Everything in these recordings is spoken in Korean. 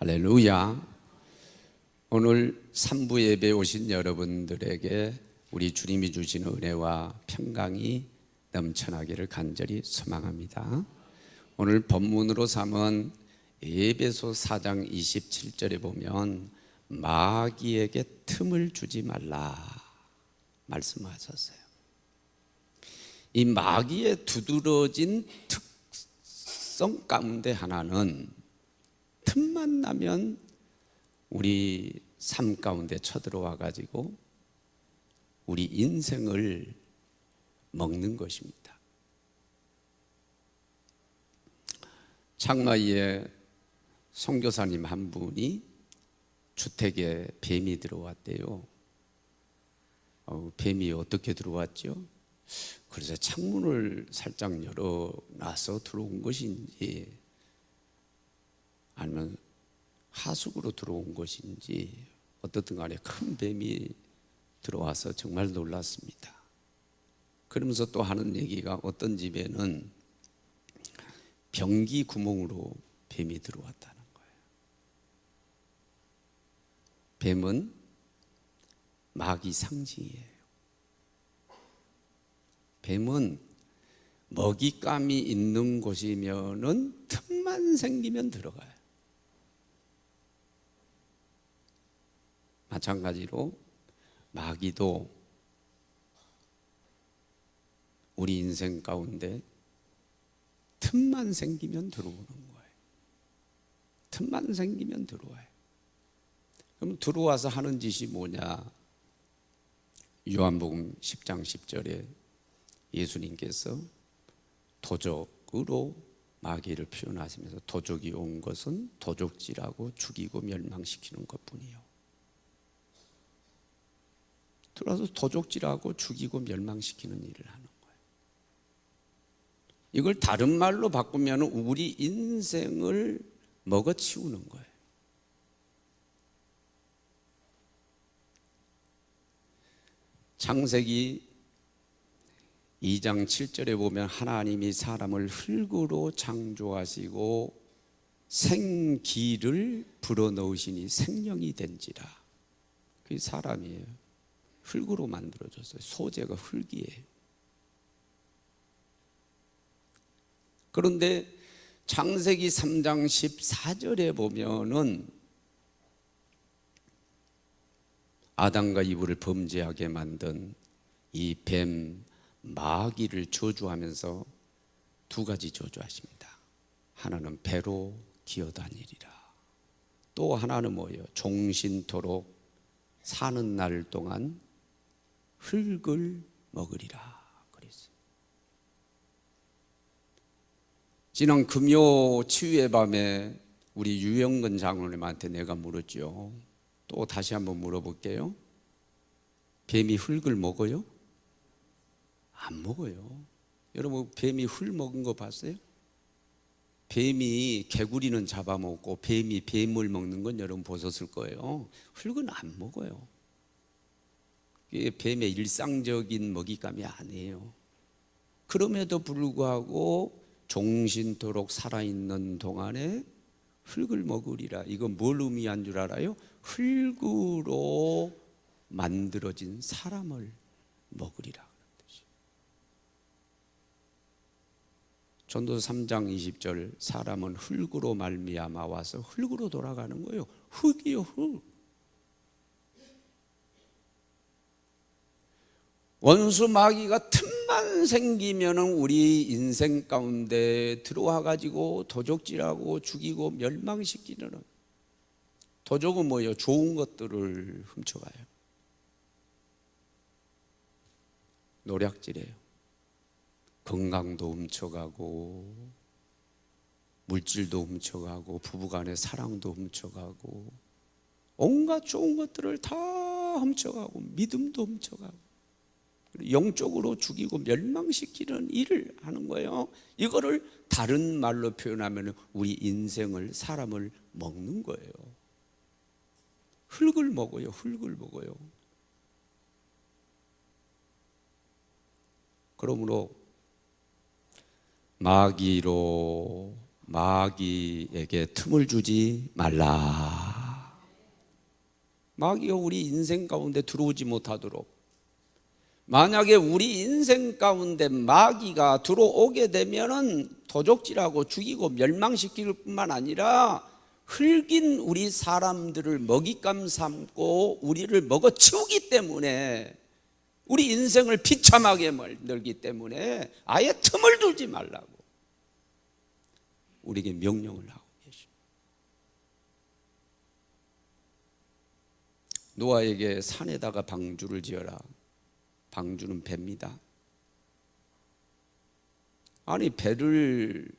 할렐루야. 오늘 3부 예배에 오신 여러분들에게 우리 주님이 주시는 은혜와 평강이 넘쳐나기를 간절히 소망합니다. 오늘 본문으로 삼은 에베소 4장 27절에 보면 마귀에게 틈을 주지 말라 말씀하셨어요. 이 마귀의 두드러진 특성 가운데 하나는 틈만 나면 우리 삶 가운데 쳐들어와 가지고 우리 인생을 먹는 것입니다. 창마이에 선교사님 한 분이 주택에 뱀이 들어왔대요. 뱀이 어떻게 들어왔죠? 그래서 창문을 살짝 열어놔서 들어온 것인지 아니면 하숙으로 들어온 것인지 어떻든 간에 큰 뱀이 들어와서 정말 놀랐습니다. 그러면서 또 하는 얘기가 어떤 집에는 변기 구멍으로 뱀이 들어왔다는 거예요. 뱀은 마귀 상징이에요. 뱀은 먹잇감이 있는 곳이면은 틈만 생기면 들어가요. 마찬가지로 마귀도 우리 인생 가운데 틈만 생기면 들어오는 거예요. 틈만 생기면 들어와요. 그럼 들어와서 하는 짓이 뭐냐? 요한복음 10장 10절에 예수님께서 도적으로 마귀를 표현하시면서 도적이 온 것은 도적질하고 죽이고 멸망시키는 것뿐이요. 들어와서 도적질하고 죽이고 멸망시키는 일을 하는 거예요. 이걸 다른 말로 바꾸면 우리 인생을 먹어치우는 거예요. 창세기 2장 7절에 보면 하나님이 사람을 흙으로 창조하시고 생기를 불어넣으시니 생명이 된지라. 그게 사람이에요. 흙으로 만들어졌어요. 소재가 흙이에요. 그런데 창세기 3장 14절에 보면은 아담과 이브를 범죄하게 만든 이 뱀 마귀를 저주하면서 두 가지 저주하십니다. 하나는 배로 기어다니리라. 또 하나는 뭐예요? 종신토록 사는 날 동안 흙을 먹으리라 그랬어요. 지난 금요 치유의 밤에 우리 유영근 장로님한테 내가 물었죠. 또 다시 한번 물어볼게요. 뱀이 흙을 먹어요? 안 먹어요. 여러분 뱀이 흙 먹은 거 봤어요? 뱀이 개구리는 잡아먹고 뱀이 뱀을 먹는 건 여러분 보셨을 거예요. 흙은 안 먹어요. 이게 뱀의 일상적인 먹잇감이 아니에요. 그럼에도 불구하고 종신토록 살아있는 동안에 흙을 먹으리라. 이건 뭘 의미한 줄 알아요? 흙으로 만들어진 사람을 먹으리라. 전도서 3장 20절 사람은 흙으로 말미암아 와서 흙으로 돌아가는 거예요. 흙이요, 흙. 원수 마귀가 틈만 생기면 우리 인생 가운데 들어와 가지고 도적질하고 죽이고 멸망시키는. 도적은 뭐예요? 좋은 것들을 훔쳐가요. 노략질이에요. 건강도 훔쳐가고 물질도 훔쳐가고 부부간의 사랑도 훔쳐가고 온갖 좋은 것들을 다 훔쳐가고 믿음도 훔쳐가고 영적으로 죽이고 멸망시키는 일을 하는 거예요. 이거를 다른 말로 표현하면 우리 인생을 사람을 먹는 거예요. 흙을 먹어요. 흙을 먹어요. 그러므로 마귀로 마귀에게 틈을 주지 말라. 마귀가 우리 인생 가운데 들어오지 못하도록, 만약에 우리 인생 가운데 마귀가 들어오게 되면은 도적질하고 죽이고 멸망시킬 뿐만 아니라 흙인 우리 사람들을 먹잇감 삼고 우리를 먹어치우기 때문에, 우리 인생을 비참하게 만들기 때문에 아예 틈을 두지 말라고 우리에게 명령을 하고 계십니다. 노아에게 산에다가 방주를 지어라. 방주는 배입니다. 아니, 배를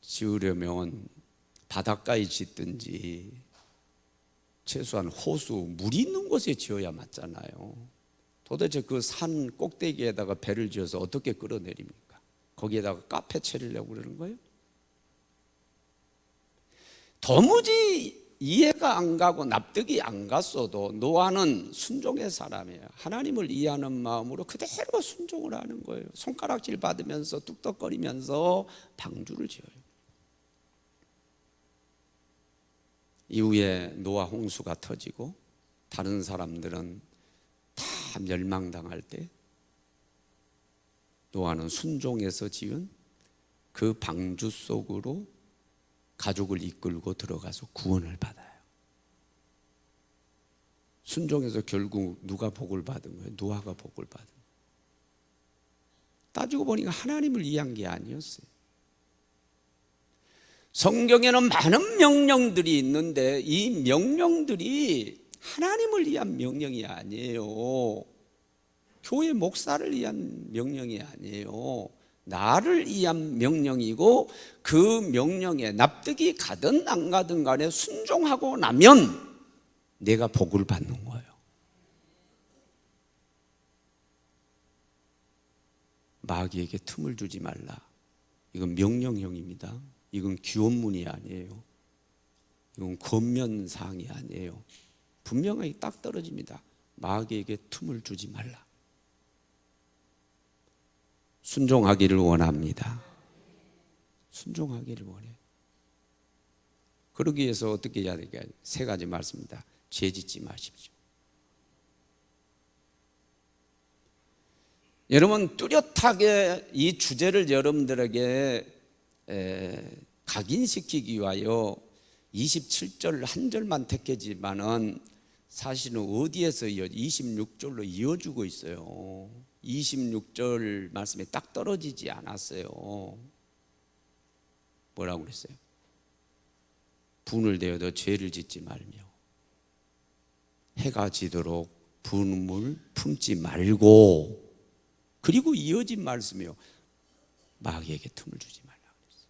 지으려면 바닷가에 짓든지 최소한 호수, 물이 있는 곳에 지어야 맞잖아요. 도대체 그 산 꼭대기에다가 배를 지어서 어떻게 끌어내립니까? 거기에다가 카페 차리려고 그러는 거예요? 도무지 이해가 안 가고 납득이 안 갔어도 노아는 순종의 사람이에요. 하나님을 이해하는 마음으로 그대로 순종을 하는 거예요. 손가락질 받으면서 뚝뚝거리면서 방주를 지어요. 이후에 노아 홍수가 터지고 다른 사람들은 다 멸망당할 때 노아는 순종해서 지은 그 방주 속으로 가족을 이끌고 들어가서 구원을 받아요. 순종해서 결국 누가 복을 받은 거예요? 노아가 복을 받은 거예요. 따지고 보니까 하나님을 이해한 게 아니었어요. 성경에는 많은 명령들이 있는데 이 명령들이 하나님을 위한 명령이 아니에요. 교회 목사를 위한 명령이 아니에요. 나를 위한 명령이고, 그 명령에 납득이 가든 안 가든 간에 순종하고 나면 내가 복을 받는 거예요. 마귀에게 틈을 주지 말라. 이건 명령형입니다. 이건 기원문이 아니에요. 이건 권면사항이 아니에요. 분명하게 딱 떨어집니다. 마귀에게 틈을 주지 말라. 순종하기를 원합니다. 순종하기를 원해요. 그러기 위해서 어떻게 해야 될까요? 세 가지 말씀입니다. 죄 짓지 마십시오. 여러분, 뚜렷하게 이 주제를 여러분들에게 각인시키기 위하여 27절 한 절만 택했지만은 사실은 어디에서 26절로 이어주고 있어요. 26절 말씀에 딱 떨어지지 않았어요. 뭐라고 그랬어요? 분을 대어도 죄를 짓지 말며 해가 지도록 분을 품지 말고, 그리고 이어진 말씀이요, 마귀에게 틈을 주지 말라 그랬어요.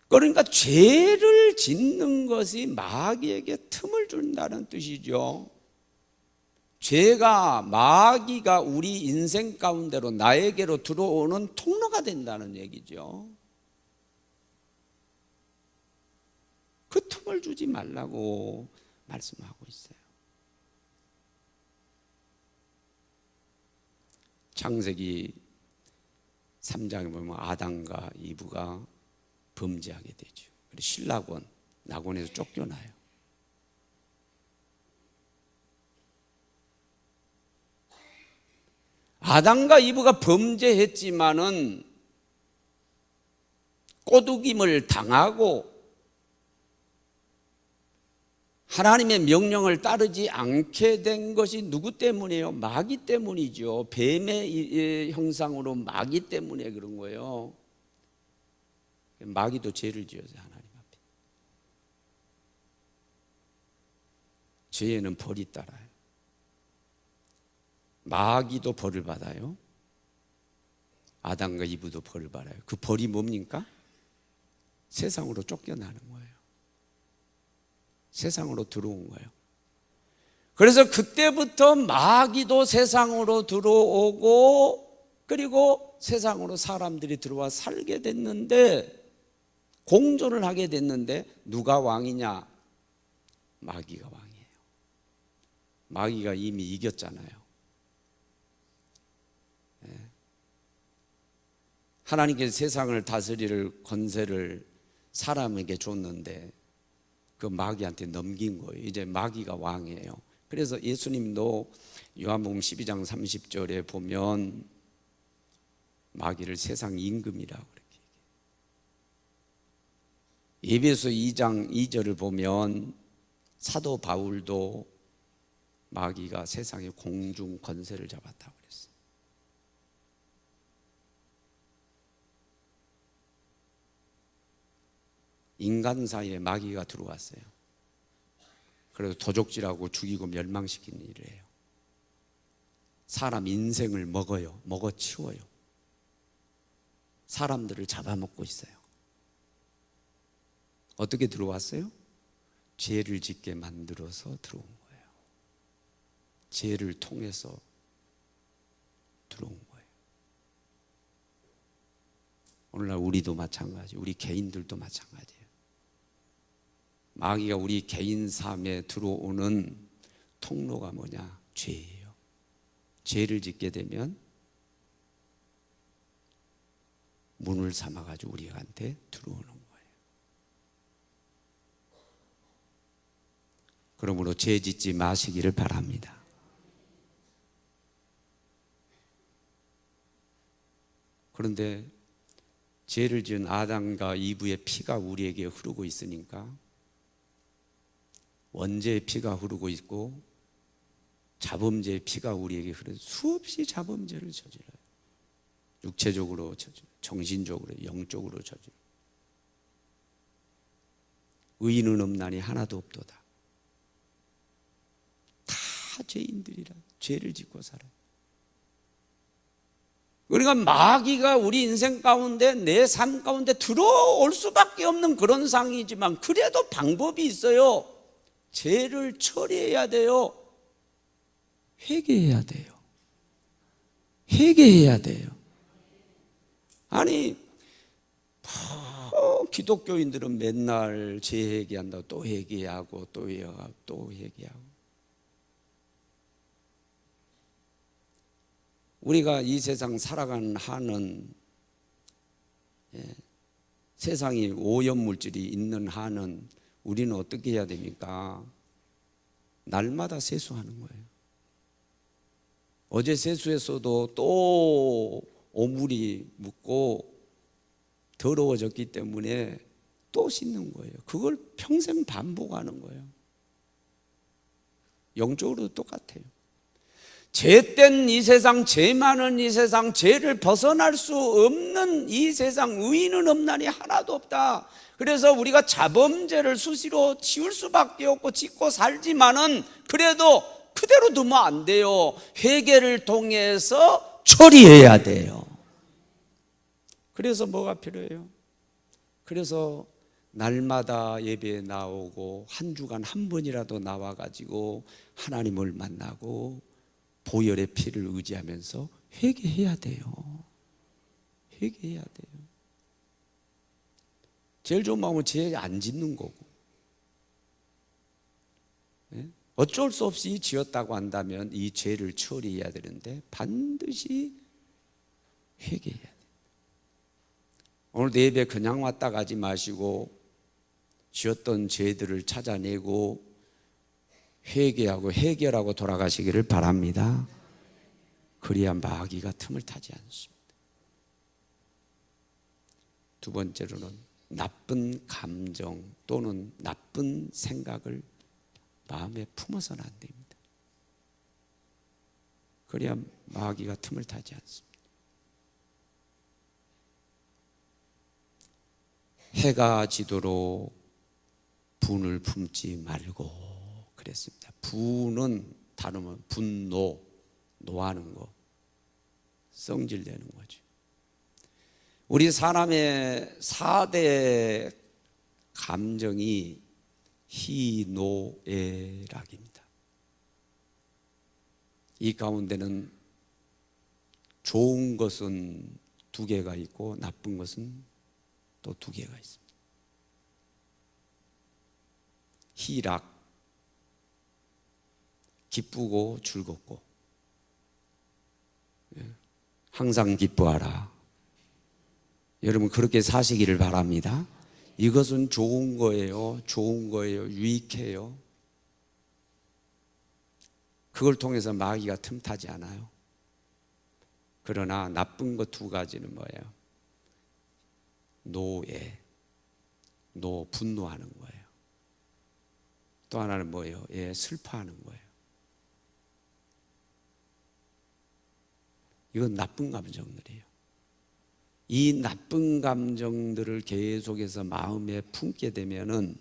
그러니까 죄를 짓는 것이 마귀에게 틈을 준다는 뜻이죠. 죄가, 마귀가 우리 인생 가운데로, 나에게로 들어오는 통로가 된다는 얘기죠. 그 틈을 주지 말라고 말씀하고 있어요. 창세기 3장에 보면 아담과 이브가 범죄하게 되죠. 그리고 신라곤, 낙원에서 쫓겨나요. 아담과 이브가 범죄했지만은 꼬드김을 당하고 하나님의 명령을 따르지 않게 된 것이 누구 때문이에요? 마귀 때문이죠. 뱀의 형상으로 마귀 때문에 그런 거예요. 마귀도 죄를 지어서 하나님 앞에. 죄에는 벌이 따라요. 마귀도 벌을 받아요. 아담과 이브도 벌을 받아요. 그 벌이 뭡니까? 세상으로 쫓겨나는 거예요. 세상으로 들어온 거예요. 그래서 그때부터 마귀도 세상으로 들어오고, 그리고 세상으로 사람들이 들어와 살게 됐는데, 공존을 하게 됐는데, 누가 왕이냐? 마귀가 왕이에요. 마귀가 이미 이겼잖아요. 하나님께서 세상을 다스릴 권세를 사람에게 줬는데 그 마귀한테 넘긴 거예요. 이제 마귀가 왕이에요. 그래서 예수님도 요한복음 12장 30절에 보면 마귀를 세상 임금이라고 그렇게 얘기해요. 에베소 2장 2절을 보면 사도 바울도 마귀가 세상의 공중 권세를 잡았다고 그랬어요. 인간 사이에 마귀가 들어왔어요. 그래서 도적질하고 죽이고 멸망시키는 일을 해요. 사람 인생을 먹어요. 먹어치워요. 사람들을 잡아먹고 있어요. 어떻게 들어왔어요? 죄를 짓게 만들어서 들어온 거예요. 죄를 통해서 들어온 거예요. 오늘날 우리도 마찬가지, 우리 개인들도 마찬가지예요. 마귀가 우리 개인 삶에 들어오는 통로가 뭐냐? 죄예요. 죄를 짓게 되면 문을 삼아가지고 우리한테 들어오는 거예요. 그러므로 죄 짓지 마시기를 바랍니다. 그런데 죄를 지은 아담과 이브의 피가 우리에게 흐르고 있으니까 원죄의 피가 흐르고 있고 자범죄의 피가 우리에게 흐르고 수없이 자범죄를 저질러요. 육체적으로 저질러요. 정신적으로, 영적으로 저질러요. 의인은 없나니 하나도 없도다. 다 죄인들이라 죄를 짓고 살아요. 그러니까 마귀가 우리 인생 가운데 내 삶 가운데 들어올 수밖에 없는 그런 상황이지만 그래도 방법이 있어요. 죄를 처리해야 돼요. 회개해야 돼요. 회개해야 돼요. 아니 기독교인들은 맨날 죄 회개한다고 또 회개하고 또 회개하고 또 회개하고. 우리가 이 세상 살아가는 한은 세상이 오염물질이 있는 한은 우리는 어떻게 해야 됩니까? 날마다 세수하는 거예요. 어제 세수했어도 또 오물이 묻고 더러워졌기 때문에 또 씻는 거예요. 그걸 평생 반복하는 거예요. 영적으로도 똑같아요. 죄된 이 세상, 죄 많은 이 세상, 죄를 벗어날 수 없는 이 세상, 의인은 없나니 하나도 없다. 그래서 우리가 자범죄를 수시로 지울 수밖에 없고 짓고 살지만은 그래도 그대로 두면 안 돼요. 회개를 통해서 처리해야 돼요. 그래서 뭐가 필요해요? 그래서 날마다 예배에 나오고 한 주간 한 번이라도 나와가지고 하나님을 만나고 보혈의 피를 의지하면서 회개해야 돼요. 회개해야 돼요. 제일 좋은 방법은 죄 안 짓는 거고, 어쩔 수 없이 지었다고 한다면 이 죄를 처리해야 되는데 반드시 회개해야 돼요. 오늘 예배 그냥 왔다 가지 마시고 지었던 죄들을 찾아내고 회개하고 해결하고 돌아가시기를 바랍니다. 그래야 마귀가 틈을 타지 않습니다. 두 번째로는 나쁜 감정 또는 나쁜 생각을 마음에 품어서는 안 됩니다. 그래야 마귀가 틈을 타지 않습니다. 해가 지도록 분을 품지 말고 그랬습니다. 분은 다르면 분노, 노하는 거, 성질내는 거죠. 우리 사람의 4대 감정이 희노애락입니다. 이 가운데는 좋은 것은 2개가 있고 나쁜 것은 또 2개가 있습니다. 희락, 기쁘고 즐겁고, 항상 기뻐하라. 여러분 그렇게 사시기를 바랍니다. 이것은 좋은 거예요. 좋은 거예요. 유익해요. 그걸 통해서 마귀가 틈타지 않아요. 그러나 나쁜 것 두 가지는 뭐예요? 노예, 분노하는 거예요. 또 하나는 뭐예요? 슬퍼하는 거예요. 이건 나쁜 감정들이에요. 이 나쁜 감정들을 계속해서 마음에 품게 되면은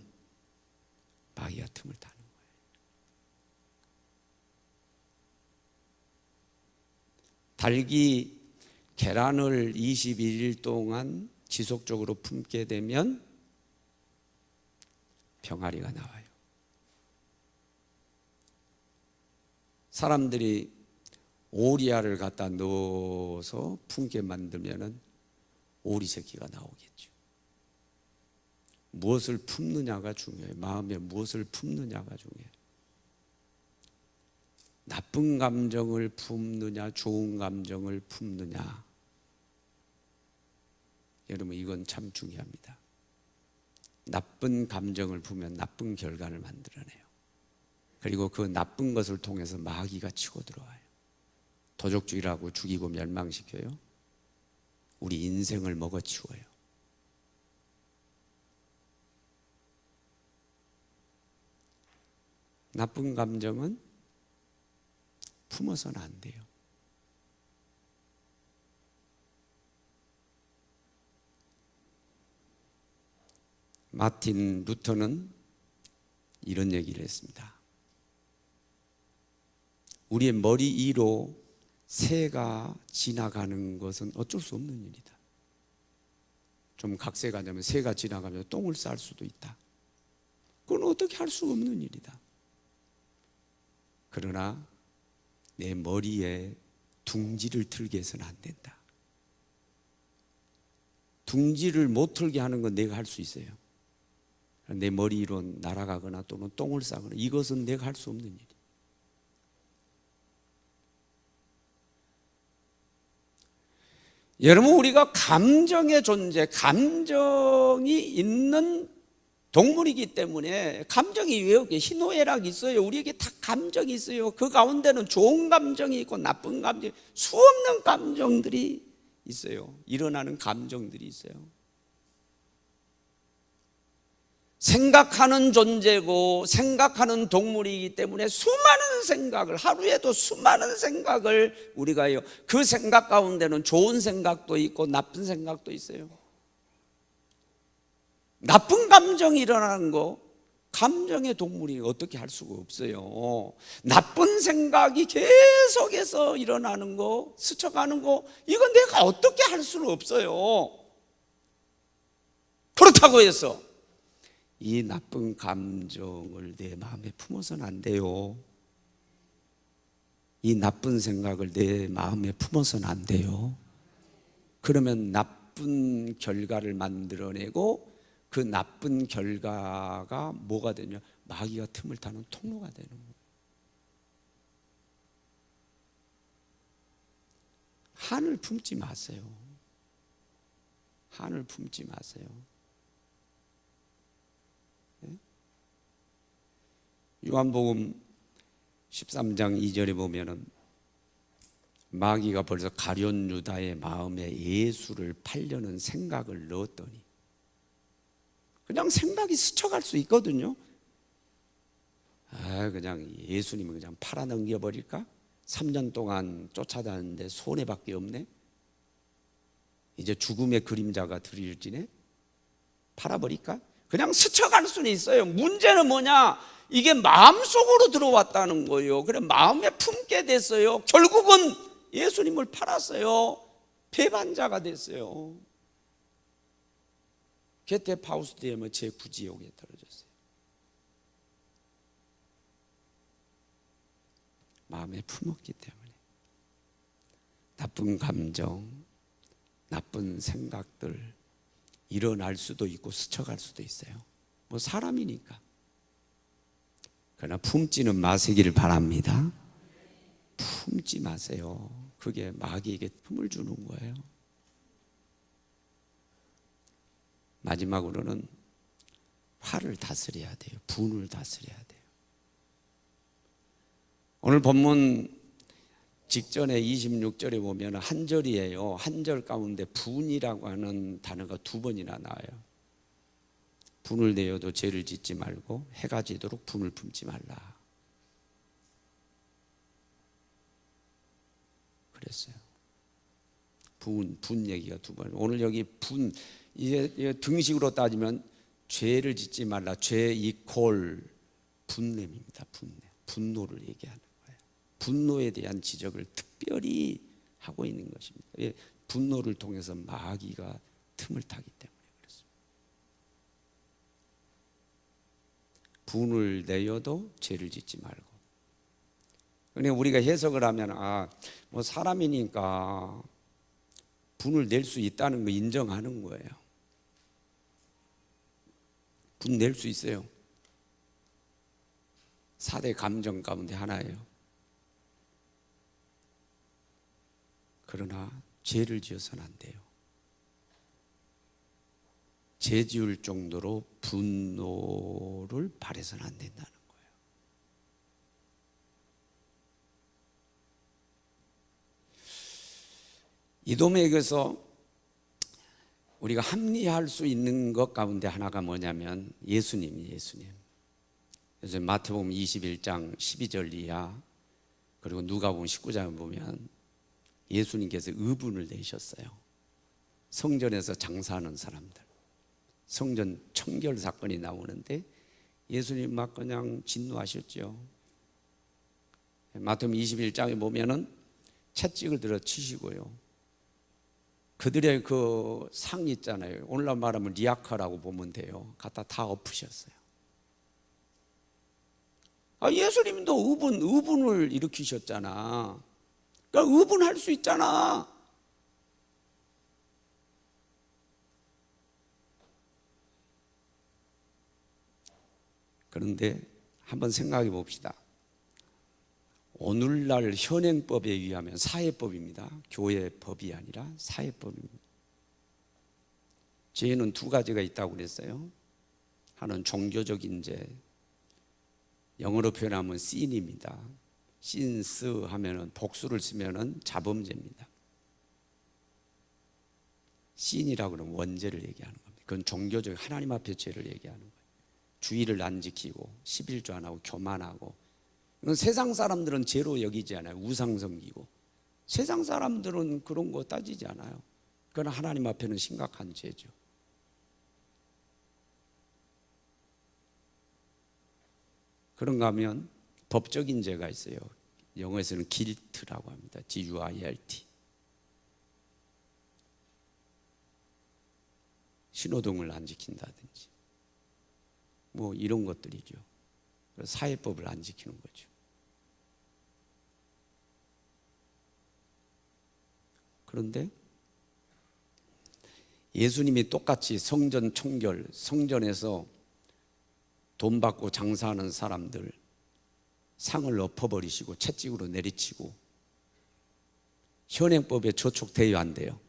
마귀가 틈을 타는 거예요. 닭이 계란을 21일 동안 지속적으로 품게 되면 병아리가 나와요. 사람들이 오리알을 갖다 넣어서 품게 만들면은 오리 새끼가 나오겠죠. 무엇을 품느냐가 중요해요. 마음에 무엇을 품느냐가 중요해요. 나쁜 감정을 품느냐, 좋은 감정을 품느냐. 여러분 이건 참 중요합니다. 나쁜 감정을 품으면 나쁜 결과를 만들어내요. 그리고 그 나쁜 것을 통해서 마귀가 치고 들어와요. 도적주의라고 죽이고 멸망시켜요. 우리 인생을 먹어치워요. 나쁜 감정은 품어서는 안 돼요. 마틴 루터는 이런 얘기를 했습니다. 우리의 머리 위로 새가 지나가는 것은 어쩔 수 없는 일이다. 좀 각색하자면 새가 지나가면 똥을 쌀 수도 있다. 그건 어떻게 할 수 없는 일이다. 그러나 내 머리에 둥지를 틀게 해서는 안 된다. 둥지를 못 틀게 하는 건 내가 할 수 있어요. 내 머리 위로 날아가거나 또는 똥을 싸거나 이것은 내가 할 수 없는 일이에요. 여러분 우리가 감정의 존재, 감정이 있는 동물이기 때문에 감정이 왜 없게 희노애락이 있어요. 우리에게 다 감정이 있어요. 그 가운데는 좋은 감정이 있고 나쁜 감정, 수없는 감정들이 있어요. 일어나는 감정들이 있어요. 생각하는 존재고 생각하는 동물이기 때문에 수많은 생각을, 하루에도 수많은 생각을 우리가 해요. 그 생각 가운데는 좋은 생각도 있고 나쁜 생각도 있어요. 나쁜 감정이 일어나는 거 감정의 동물이 어떻게 할 수가 없어요. 나쁜 생각이 계속해서 일어나는 거, 스쳐가는 거, 이건 내가 어떻게 할 수는 없어요. 그렇다고 해서 이 나쁜 감정을 내 마음에 품어서는 안 돼요. 이 나쁜 생각을 내 마음에 품어서는 안 돼요. 그러면 나쁜 결과를 만들어내고 그 나쁜 결과가 뭐가 되냐? 마귀가 틈을 타는 통로가 되는 거예요. 한을 품지 마세요. 한을 품지 마세요. 요한복음 13장 2절에 보면은 마귀가 벌써 가룟 유다의 마음에 예수를 팔려는 생각을 넣었더니, 그냥 생각이 스쳐갈 수 있거든요. 그냥 예수님을 그냥 팔아 넘겨버릴까? 3년 동안 쫓아다녔는데 손해밖에 없네. 이제 죽음의 그림자가 드리울지네. 팔아버릴까? 그냥 스쳐갈 수는 있어요. 문제는 뭐냐? 이게 마음속으로 들어왔다는 거예요. 그래 마음에 품게 됐어요. 결국은 예수님을 팔았어요. 배반자가 됐어요. 게테 파우스트엠의 제9지옥에 떨어졌어요. 마음에 품었기 때문에. 나쁜 감정, 나쁜 생각들 일어날 수도 있고 스쳐갈 수도 있어요. 뭐 사람이니까. 그러나 품지는 마시기를 바랍니다. 품지 마세요. 그게 마귀에게 틈을 주는 거예요. 마지막으로는 화를 다스려야 돼요. 분을 다스려야 돼요. 오늘 본문 직전에 26절에 보면 한 절이에요. 한 절 가운데 분이라고 하는 단어가 두 번이나 나와요. 분을 내어도 죄를 짓지 말고 해가 지도록 분을 품지 말라 그랬어요. 분 얘기가 두 번. 오늘 여기 분, 이게 등식으로 따지면 죄를 짓지 말라. 죄 이퀄 분냄입니다. 분냄. 분노를 얘기하는 거예요. 분노에 대한 지적을 특별히 하고 있는 것입니다. 분노를 통해서 마귀가 틈을 타기 때문에 그렇습니다. 분을 내어도 죄를 짓지 말고. 그러니까 우리가 해석을 하면 뭐 사람이니까 분을 낼 수 있다는 거 인정하는 거예요. 분 낼 수 있어요. 4대 감정 가운데 하나예요. 그러나 죄를 지어서는 안 돼요. 죄 지을 정도로 분노를 발해서는 안 된다는 거예요. 이돔에게서 우리가 합리화할 수 있는 것 가운데 하나가 뭐냐면 예수님. 그래서 마태복음 21장 12절 이하 그리고 누가복음 19장을 보면 예수님께서 의분을 내셨어요. 성전에서 장사하는 사람들, 성전 청결 사건이 나오는데 예수님 막 그냥 진노하셨죠. 마태복음 21장에 보면은 채찍을 들어 치시고요. 그들의 그 상 있잖아요. 오늘날 말하면 리아카라고 보면 돼요. 갖다 다 엎으셨어요. 예수님도 의분을 일으키셨잖아. 그러니까 의분할 수 있잖아. 그런데 한번 생각해 봅시다. 오늘날 현행법에 의하면 사회법입니다. 교회법이 아니라 사회법입니다. 죄는 두 가지가 있다고 그랬어요. 하나는 종교적인 죄, 영어로 표현하면 sin입니다. sins 하면은 복수를 쓰면은 자범죄입니다. sin이라고 하면 원죄를 얘기하는 겁니다. 그건 종교적 하나님 앞에 죄를 얘기하는 거예요. 주의를 안 지키고 11조 안 하고 교만하고. 이건 세상 사람들은 죄로 여기지 않아요. 우상 섬기고. 세상 사람들은 그런 거 따지지 않아요. 그건 하나님 앞에는 심각한 죄죠. 그런가 하면 법적인 죄가 있어요. 영어에서는 guilt라고 합니다. G-U-I-L-T. 신호등을 안 지킨다든지 뭐 이런 것들이죠. 사회법을 안 지키는 거죠. 그런데 예수님이 똑같이 성전 청결, 성전에서 돈 받고 장사하는 사람들 상을 엎어버리시고 채찍으로 내리치고 현행법에 저촉돼야 안 돼요.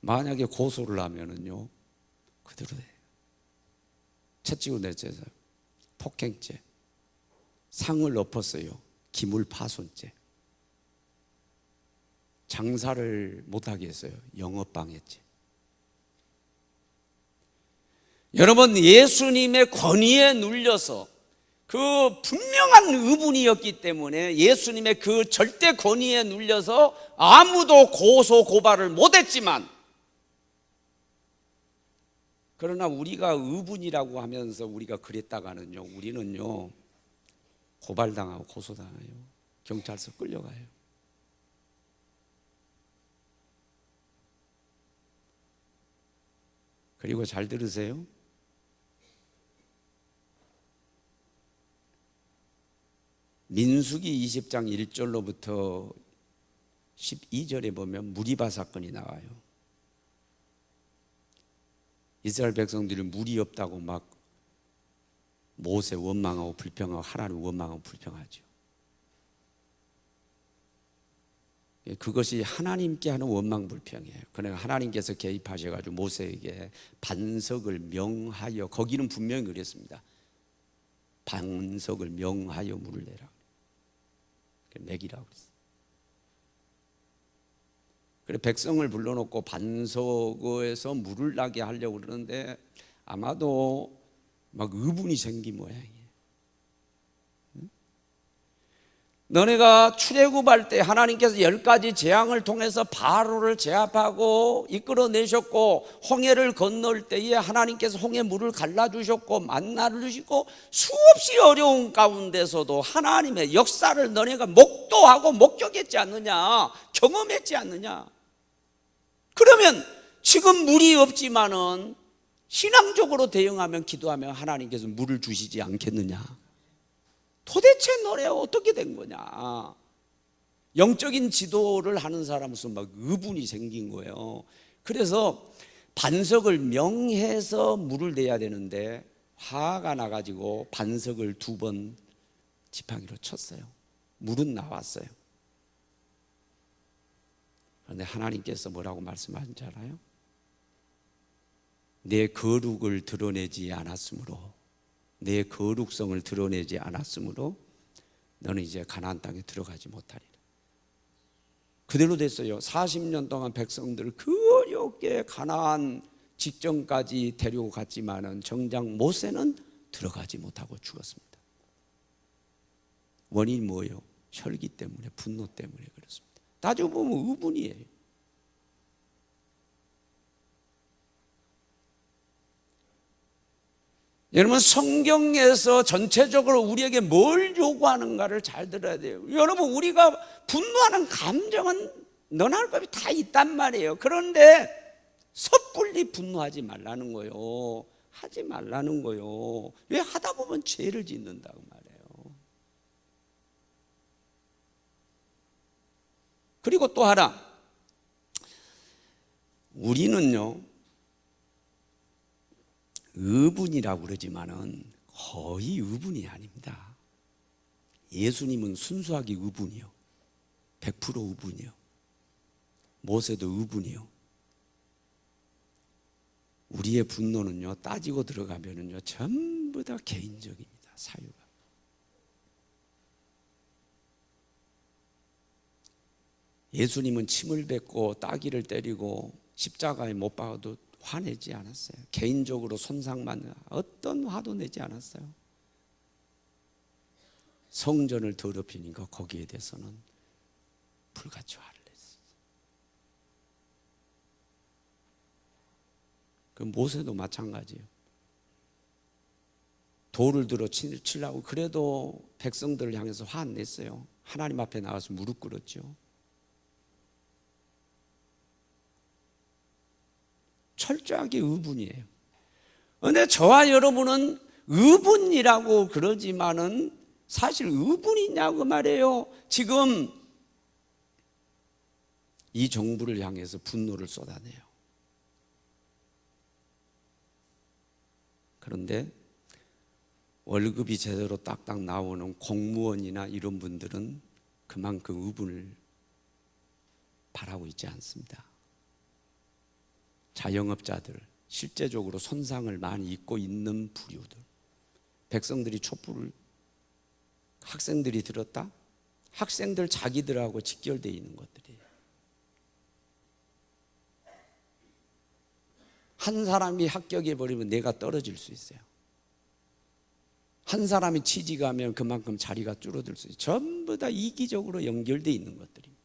만약에 고소를 하면은요 그대로 돼요. 채찍으로 내리쳐서 폭행죄, 상을 엎었어요. 기물파손죄, 장사를 못하게 했어요. 영업방해죄. 여러분, 예수님의 권위에 눌려서 그 분명한 의분이었기 때문에 예수님의 그 절대 권위에 눌려서 아무도 고소 고발을 못했지만, 그러나 우리가 의분이라고 하면서 우리가 그랬다가는요, 우리는요 고발당하고 고소당해요. 경찰서 끌려가요. 그리고 잘 들으세요. 민수기 20장 1절로부터 12절에 보면 무리바 사건이 나와요. 이스라엘 백성들이 물이 없다고 막 모세 원망하고 불평하고 하나님 원망하고 불평하죠. 그것이 하나님께 하는 원망불평이에요. 그러니까 하나님께서 개입하셔가지고 모세에게 반석을 명하여, 거기는 분명히 그랬습니다. 반석을 명하여 물을 내라, 먹이라고 그랬어요. 그래 백성을 불러놓고 반석에서 물을 나게 하려고 그러는데 아마도 막 의분이 생긴 모양이에요. 너네가 출애굽할 때 하나님께서 10가지 재앙을 통해서 바로를 제압하고 이끌어내셨고, 홍해를 건널 때에 하나님께서 홍해 물을 갈라주셨고 만나를 주시고, 수없이 어려운 가운데서도 하나님의 역사를 너네가 목도하고 목격했지 않느냐, 경험했지 않느냐. 그러면 지금 물이 없지만은 신앙적으로 대응하면, 기도하면 하나님께서 물을 주시지 않겠느냐. 도대체 너네 어떻게 된 거냐. 영적인 지도를 하는 사람으로서 막 의분이 생긴 거예요. 그래서 반석을 명해서 물을 내야 되는데 화가 나가지고 반석을 2번 지팡이로 쳤어요. 물은 나왔어요. 그런데 하나님께서 뭐라고 말씀하신지 알아요? 내 거룩을 드러내지 않았으므로, 내 거룩성을 드러내지 않았으므로 너는 이제 가나안 땅에 들어가지 못하리라. 그대로 됐어요. 40년 동안 백성들을 그 어렵게 가나안 직전까지 데리고 갔지만은 정작 모세는 들어가지 못하고 죽었습니다. 원인이 뭐예요? 혈기 때문에, 분노 때문에 그렇습니다. 따지고 보면 의분이에요. 여러분, 성경에서 전체적으로 우리에게 뭘 요구하는가를 잘 들어야 돼요. 여러분, 우리가 분노하는 감정은 너나 할 법이 다 있단 말이에요. 그런데 섣불리 분노하지 말라는 거예요. 하지 말라는 거예요. 왜? 하다 보면 죄를 짓는다고 말해요. 그리고 또 하나, 우리는요 의분이라고 그러지만은 거의 의분이 아닙니다. 예수님은 순수하게 의분이요, 100% 의분이요. 모세도 의분이요. 우리의 분노는요 따지고 들어가면은요 전부 다 개인적입니다. 사유가. 예수님은 침을 뱉고 따귀를 때리고 십자가에 못 박아도 화내지 않았어요. 개인적으로 손상만, 어떤 화도 내지 않았어요. 성전을 더럽히니까 거기에 대해서는 불같이 화를 냈어요. 그 모세도 마찬가지예요. 돌을 들어 치려고 그래도 백성들을 향해서 화 안 냈어요. 하나님 앞에 나가서 무릎 꿇었죠. 철저하게 의분이에요. 그런데 저와 여러분은 의분이라고 그러지만은 사실 의분이냐고 말이에요. 지금 이 정부를 향해서 분노를 쏟아내요. 그런데 월급이 제대로 딱딱 나오는 공무원이나 이런 분들은 그만큼 의분을 바라고 있지 않습니다. 자영업자들, 실제적으로 손상을 많이 입고 있는 부류들, 백성들이 촛불을, 학생들이 들었다? 학생들 자기들하고 직결되어 있는 것들이에요. 한 사람이 합격해버리면 내가 떨어질 수 있어요. 한 사람이 취직하면 그만큼 자리가 줄어들 수 있어요. 전부 다 이기적으로 연결되어 있는 것들입니다.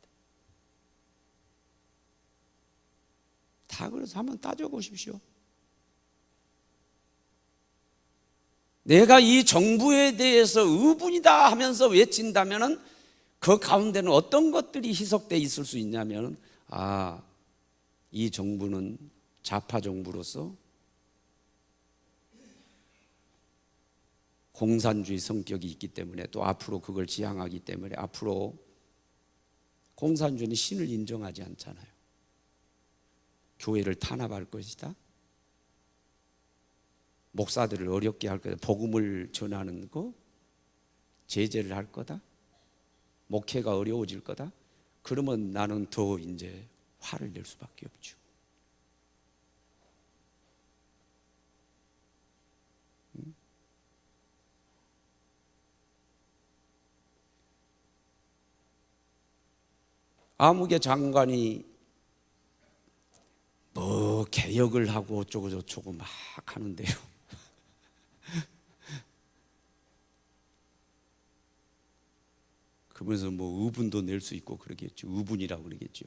다 그래서 한번 따져보십시오. 내가 이 정부에 대해서 의분이다 하면서 외친다면 그 가운데는 어떤 것들이 희석되어 있을 수 있냐면, 이 정부는 좌파 정부로서 공산주의 성격이 있기 때문에, 또 앞으로 그걸 지향하기 때문에 앞으로 공산주의는 신을 인정하지 않잖아요. 교회를 탄압할 것이다. 목사들을 어렵게 할 거다. 복음을 전하는 거 제재를 할 거다. 목회가 어려워질 거다. 그러면 나는 더 이제 화를 낼 수밖에 없죠. 아무개 장관이 뭐 개혁을 하고 어쩌고 저쩌고 막 하는데요. 그러면서 뭐 의분도 낼 수 있고 그러겠죠. 의분이라고 그러겠죠.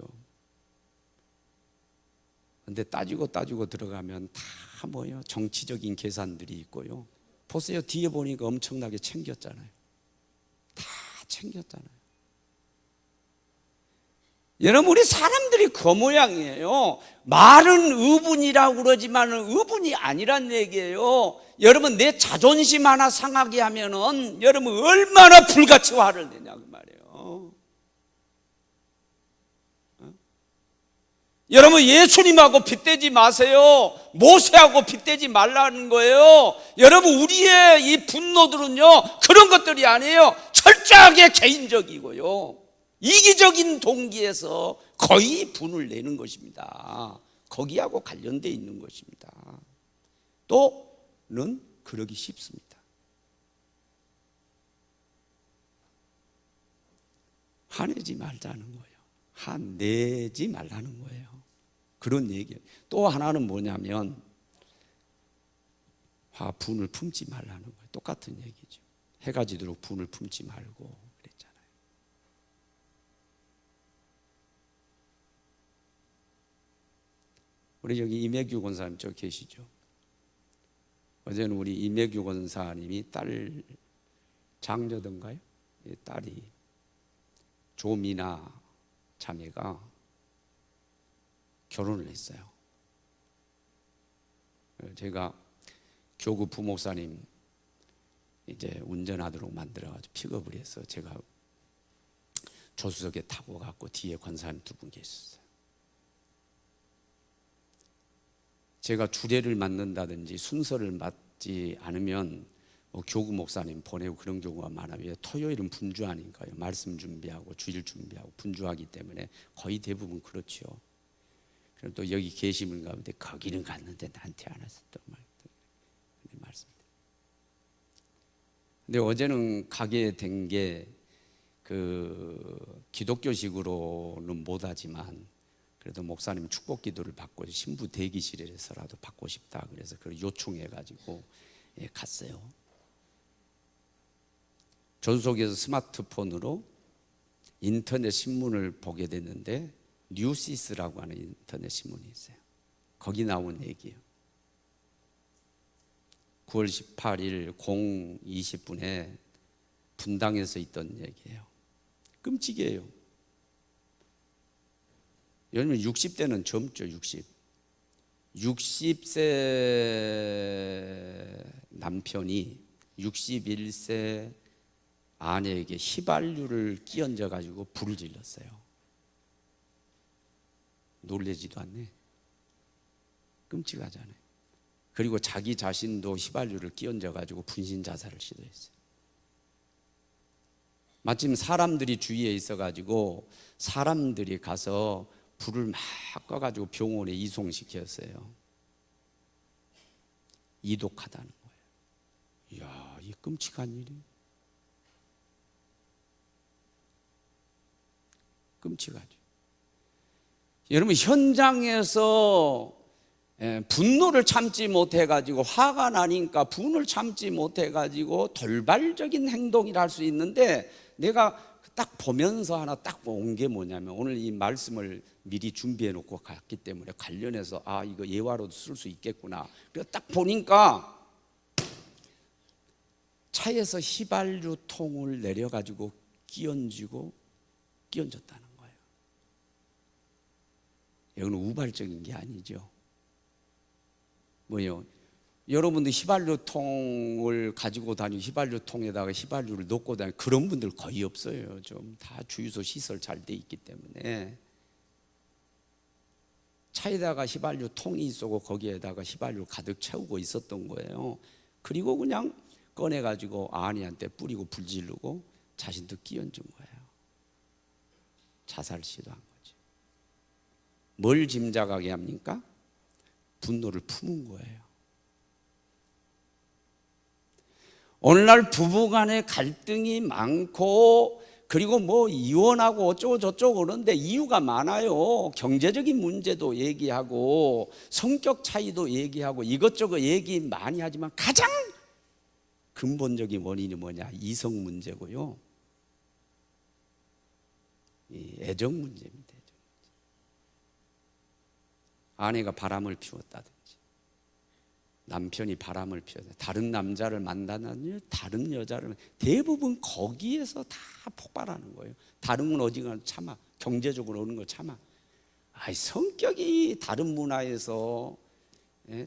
근데 따지고 들어가면 다 뭐예요? 정치적인 계산들이 있고요. 보세요. 뒤에 보니까 엄청나게 챙겼잖아요. 다 챙겼잖아요. 여러분, 우리 사람들이 그 모양이에요. 말은 의분이라고 그러지만 의분이 아니란 얘기예요. 여러분, 내 자존심 하나 상하게 하면은 여러분 얼마나 불같이 화를 내냐 그 말이에요. 여러분, 예수님하고 빗대지 마세요. 모세하고 빗대지 말라는 거예요. 여러분, 우리의 이 분노들은요 그런 것들이 아니에요. 철저하게 개인적이고요, 이기적인 동기에서 거의 분을 내는 것입니다. 거기하고 관련되어 있는 것입니다. 또는 그러기 쉽습니다. 화내지 말자는 거예요. 화내지 말라는 거예요. 그런 얘기예요. 또 하나는 뭐냐면 분을 품지 말라는 거예요. 똑같은 얘기죠. 해가 지도록 분을 품지 말고 그랬잖아요. 우리 여기 임혜규 권사님 저 계시죠? 어제는 우리 임혜규 권사님이 딸 장녀던가요? 딸이 조미나 자매가 결혼을 했어요. 제가 교구 부목사님 이제 운전하도록 만들어가지고 픽업을 해서 제가 조수석에 타고 갔고 뒤에 권사님 두 분 계셨어요. 제가 주례를 맡는다든지 순서를 맡지 않으면 교구 목사님 보내고 그런 경우가 많아요. 토요일은 분주하니까요. 말씀 준비하고 주일 준비하고 분주하기 때문에 거의 대부분 그렇죠. 그럼 또 여기 계신 분 가운데 거기는 갔는데 나한테 안 왔어 또 말씀. 근데 어제는 가게 된 게 그 기독교식으로는 못하지만 그래도 목사님 축복 기도를 받고 신부 대기실에서라도 받고 싶다 그래서 그걸 요청해가지고 갔어요. 조수석에서 스마트폰으로 인터넷 신문을 보게 됐는데 뉴시스라고 하는 인터넷 신문이 있어요. 거기 나온 얘기예요. 9월 18일 0:20분에 분당에서 있던 얘기예요. 끔찍해요. 왜냐면 60대는 젊죠. 60세 남편이 61세 아내에게 휘발유를 끼얹어 가지고 불을 질렀어요. 놀래지도 않네. 끔찍하잖아요. 그리고 자기 자신도 휘발유를 끼얹어 가지고 분신 자살을 시도했어요. 마침 사람들이 주위에 있어 가지고 사람들이 가서 불을 막 꺼가지고 병원에 이송시켰어요. 이독하다는 거예요. 이야, 이 끔찍한 일이. 끔찍하죠. 여러분, 현장에서 분노를 참지 못해가지고 화가 나니까 분을 참지 못해가지고 돌발적인 행동이라 할 수 있는데, 내가 딱 보면서 하나 딱 온 게 뭐냐면, 오늘 이 말씀을 미리 준비해 놓고 갔기 때문에 관련해서 이거 예화로도 쓸 수 있겠구나. 그래서 딱 보니까 차에서 휘발유 통을 내려가지고 끼얹었다는 거예요. 이건 우발적인 게 아니죠. 뭐요? 여러분들 휘발유통을 가지고 다니고 휘발유통에다가 휘발유를 넣고 다니는 그런 분들 거의 없어요. 좀 다 주유소 시설 잘 돼 있기 때문에. 차에다가 휘발유통이 있었고 거기에다가 휘발유를 가득 채우고 있었던 거예요. 그리고 그냥 꺼내가지고 아내한테 뿌리고 불지르고 자신도 끼얹은 거예요. 자살 시도한 거죠. 뭘 짐작하게 합니까? 분노를 품은 거예요. 오늘날 부부간에 갈등이 많고 그리고 뭐 이혼하고 어쩌고 저쩌고 그러는데 이유가 많아요. 경제적인 문제도 얘기하고 성격 차이도 얘기하고 이것저것 얘기 많이 하지만 가장 근본적인 원인이 뭐냐? 이성 문제고요. 이 애정 문제입니다. 아내가 바람을 피웠다든지 남편이 바람을 피워서 다른 남자를 만나는 다른 여자를 대부분 거기에서 다 폭발하는 거예요. 다른 건 어디가 참아. 경제적으로 오는 거 참아. 성격이 다른 문화에서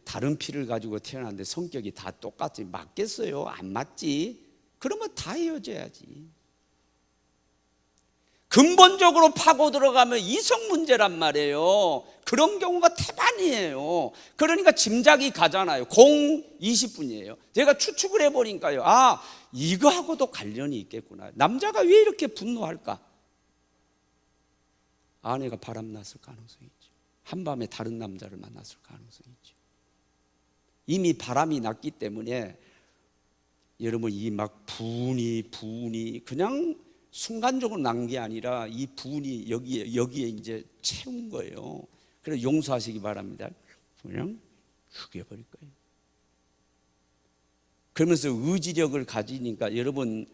다른 피를 가지고 태어났는데 성격이 다 똑같지 맞겠어요? 안 맞지? 그러면 다 헤어져야지. 근본적으로 파고 들어가면 이성 문제란 말이에요. 그런 경우가 태반이에요. 그러니까 짐작이 가잖아요. 20분이에요. 제가 추측을 해보니까요. 이거하고도 관련이 있겠구나. 남자가 왜 이렇게 분노할까? 아내가 바람났을 가능성이 있죠. 한밤에 다른 남자를 만났을 가능성이 있죠. 이미 바람이 났기 때문에 여러분 이 막 분이 그냥 순간적으로 난 게 아니라 이 분이 여기에 이제 채운 거예요. 그래서 용서하시기 바랍니다. 그냥 죽여버릴 거예요. 그러면서 의지력을 가지니까 여러분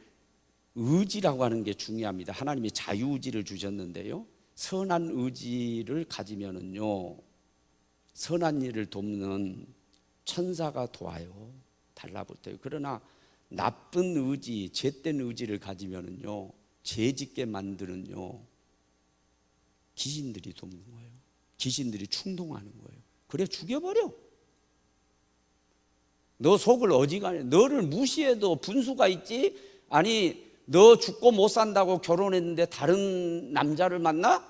의지라고 하는 게 중요합니다. 하나님이 자유의지를 주셨는데요. 선한 의지를 가지면은요, 선한 일을 돕는 천사가 도와요. 달라붙어요. 그러나 나쁜 의지, 죄된 의지를 가지면은요, 죄짓게 만드는요, 귀신들이 돕는 거예요. 귀신들이 충동하는 거예요. 그래 죽여버려. 너 속을 어지간해. 너를 무시해도 분수가 있지? 아니 너 죽고 못 산다고 결혼했는데 다른 남자를 만나?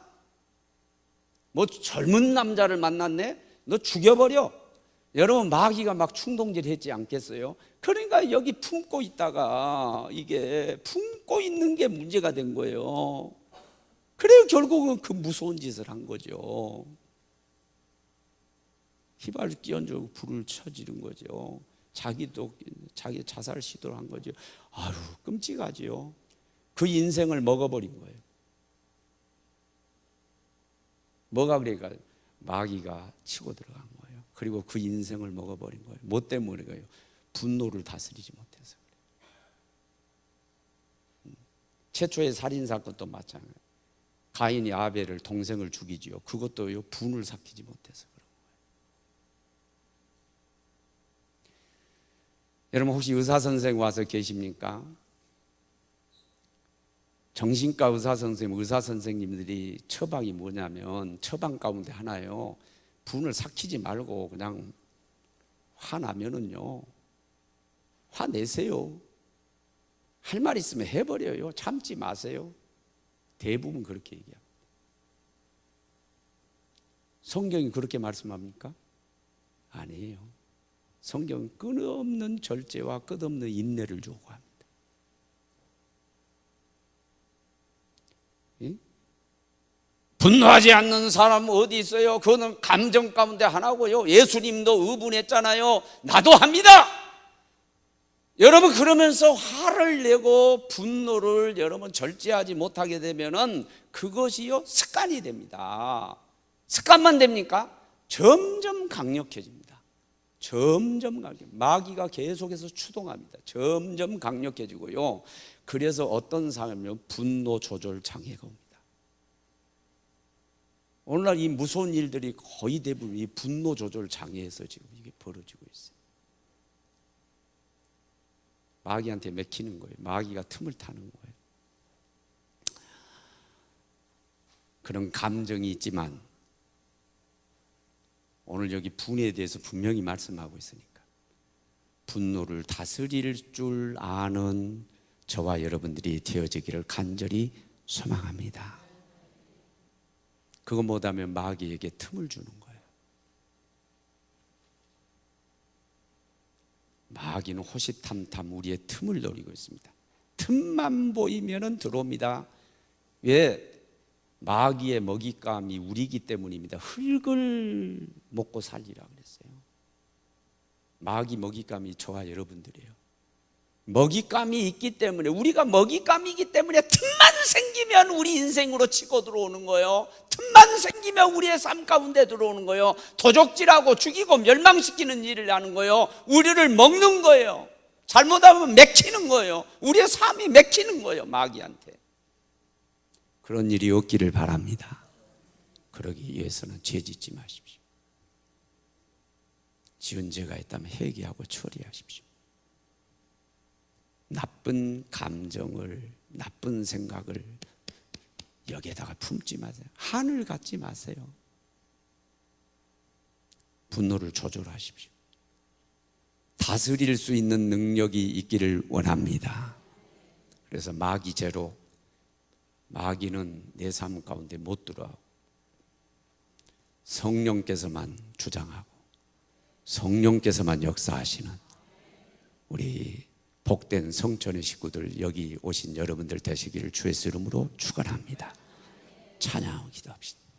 뭐 젊은 남자를 만났네? 너 죽여버려. 여러분 마귀가 막 충동질 했지 않겠어요? 그러니까 여기 품고 있다가 이게 품고 있는 게 문제가 된 거예요. 그래요 결국은 그 무서운 짓을 한 거죠. 휘발유 끼얹어 불을 쳐지른 거죠. 자기 자살 시도를 한 거죠. 아유 끔찍하지요. 그 인생을 먹어버린 거예요. 뭐가 그러니까 마귀가 치고 들어간 거예요. 그리고 그 인생을 먹어버린 거예요. 뭐 때문에요? 분노를 다스리지 못해서 그래요. 최초의 살인 사건도 마찬가지예요. 가인이 아벨을 동생을 죽이지요. 그것도요 분을 삭히지 못해서 그런 거예요. 여러분 혹시 의사 선생 와서 계십니까? 정신과 의사 선생님들이 처방이 뭐냐면 처방 가운데 하나요. 분을 삭히지 말고 그냥 화나면은요 화내세요. 할 말 있으면 해버려요. 참지 마세요. 대부분 그렇게 얘기합니다. 성경이 그렇게 말씀합니까? 아니에요. 성경은 끊임없는 절제와 끝없는 인내를 요구합니다. 분노하지 않는 사람 어디 있어요? 그거는 감정 가운데 하나고요. 예수님도 의분했잖아요. 나도 합니다. 여러분 그러면서 화를 내고 분노를 여러분 절제하지 못하게 되면은 그것이요 습관이 됩니다. 습관만 됩니까? 점점 강력해집니다. 점점 마귀가 계속해서 추동합니다. 점점 강력해지고요. 그래서 어떤 사람이면 분노 조절 장애가 옵니다. 오늘날 이 무서운 일들이 거의 대부분 이 분노 조절 장애에서 지금 이게 벌어지고 있어요. 마귀한테 맥히는 거예요. 마귀가 틈을 타는 거예요. 그런 감정이 있지만 오늘 여기 분에 대해서 분명히 말씀하고 있으니까 분노를 다스릴 줄 아는 저와 여러분들이 되어지기를 간절히 소망합니다. 그거 못하면 마귀에게 틈을 주는 거예요. 마귀는 호시탐탐 우리의 틈을 노리고 있습니다. 틈만 보이면 들어옵니다. 왜? 마귀의 먹잇감이 우리이기 때문입니다. 흙을 먹고 살리라 그랬어요. 마귀 먹잇감이 저와 여러분들이에요. 먹잇감이 있기 때문에, 우리가 먹잇감이기 때문에 틈만 생기면 우리 인생으로 치고 들어오는 거예요. 틈만 생기면 우리의 삶 가운데 들어오는 거예요. 도적질하고 죽이고 멸망시키는 일을 하는 거예요. 우리를 먹는 거예요. 잘못하면 맥히는 거예요. 우리의 삶이 맥히는 거예요, 마귀한테. 그런 일이 없기를 바랍니다. 그러기 위해서는 죄 짓지 마십시오. 지은 죄가 있다면 회개하고 처리하십시오. 나쁜 감정을, 나쁜 생각을 여기에다가 품지 마세요. 한을 갖지 마세요. 분노를 조절하십시오. 다스릴 수 있는 능력이 있기를 원합니다. 그래서 마귀죄로, 마귀는 내 삶 가운데 못 들어가고 성령께서만 주장하고 성령께서만 역사하시는 우리 복된 성천의 식구들, 여기 오신 여러분들 되시기를 주의 이름으로 축원합니다. 찬양하고 기도합시다.